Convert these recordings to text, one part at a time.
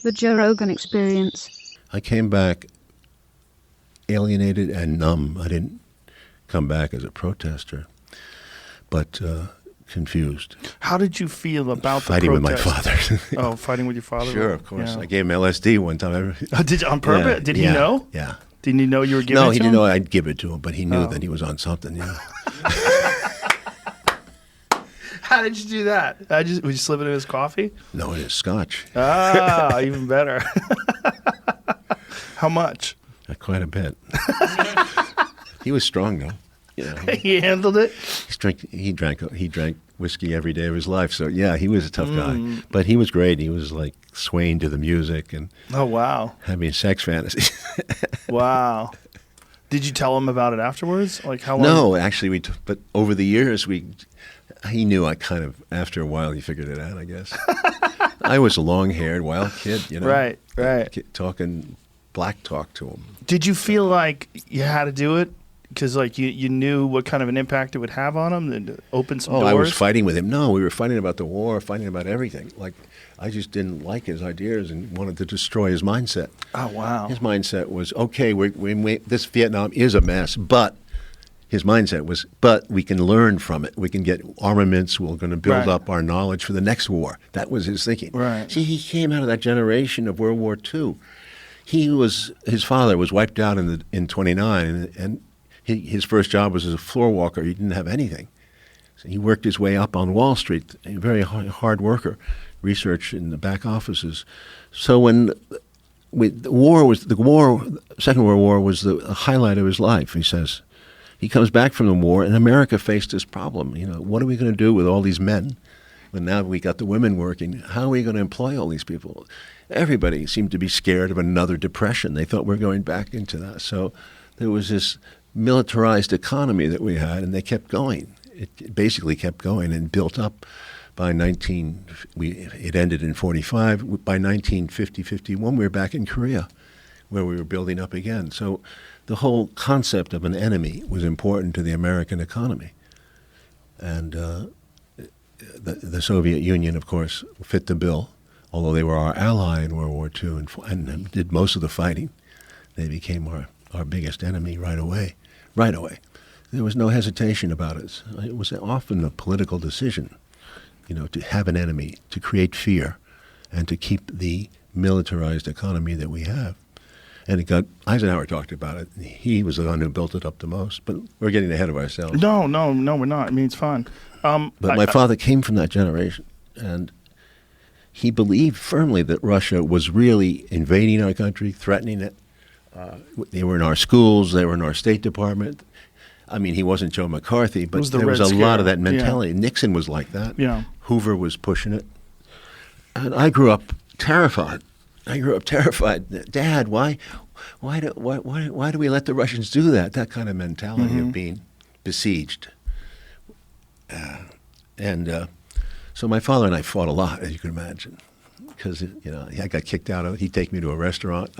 The Joe Rogan Experience. I came back alienated and numb. I didn't come back as a protester, but confused. How did you feel about fighting the with my protest? father? Oh, fighting with your father? Sure, of course. Yeah. I gave him LSD one time. Did you, on purpose? Yeah, Did he know? Yeah. Didn't he know you were giving it No, to he him? didn't know I'd give it to him, but he knew that he was on something. Yeah. How did you do that? Would you slip it in his coffee? No, it is scotch. Ah, even better. How much? Quite a bit. He was strong, though. Yeah, He handled it? he drank whiskey every day of his life. So yeah, he was a tough guy, but he was great. He was like swaying to the music and Oh, wow. having sex fantasies. Wow. Did you tell him about it afterwards? Like how long? No, actually, but over the years, he knew. I kind of, after a while, he figured it out, I guess. I was a long-haired, wild kid, you know. Right. Talking black talk to him. Did you feel like you had to do it? Because like you knew what kind of an impact it would have on him and open some doors? I was fighting with him. No, we were fighting about the war, fighting about everything. Like, I just didn't like his ideas and wanted to destroy his mindset. Oh, wow. His mindset was, okay, this Vietnam is a mess, but his mindset was, but we can learn from it. We can get armaments. We're going to build up our knowledge for the next war. That was his thinking. Right. See, he came out of that generation of World War II. His father was wiped out in 29, and his first job was as a floor walker. He didn't have anything. So he worked his way up on Wall Street, a very hard worker, research in the back offices. So when Second World War was the highlight of his life, he says. He comes back from the war, and America faced this problem. You know, what are we going to do with all these men? When now we got the women working, how are we going to employ all these people? Everybody seemed to be scared of another depression. They thought we're going back into that. So there was this militarized economy that we had, and they kept going. It basically kept going and built up. It ended in 45. By 1950, 51, we were back in Korea, where we were building up again. So the whole concept of an enemy was important to the American economy. And the Soviet Union, of course, fit the bill, although they were our ally in World War II and did most of the fighting. They became our biggest enemy right away. Right away. There was no hesitation about it. It was often a political decision, you know, to have an enemy, to create fear, and to keep the militarized economy that we have. And Eisenhower talked about it. He was the one who built it up the most. But we're getting ahead of ourselves. No, we're not. I mean, it's fine. But my father came from that generation, and he believed firmly that Russia was really invading our country, threatening it. They were in our schools. They were in our State Department. I mean, he wasn't Joe McCarthy, but there was a lot of that mentality. Yeah. Nixon was like that. Yeah. Hoover was pushing it. And I grew up terrified. Dad, why do we let the Russians do that? That kind of mentality of being besieged. So my father and I fought a lot, as you can imagine, because I got kicked out of. He'd take me to a restaurant.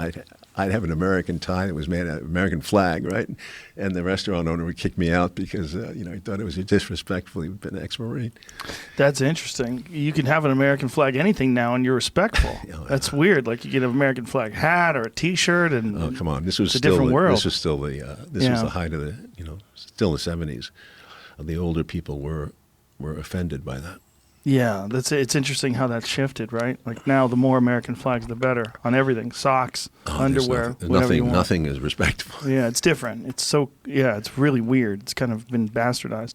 I'd have an American tie that was made out of American flag, right? And the restaurant owner would kick me out because he thought it was disrespectful. He'd been an ex-Marine. That's interesting. You can have an American flag anything now, and you're respectful. That's weird. Like you get an American flag hat or a T-shirt, and oh come on, this was a different world. This was still was the height of the still the 70s. The older people were offended by that. Yeah, it's interesting how that shifted, right? Like now, the more American flags, the better on everything: socks, underwear, whatever you want. Nothing is respectful. Yeah, it's different. It's really weird. It's kind of been bastardized.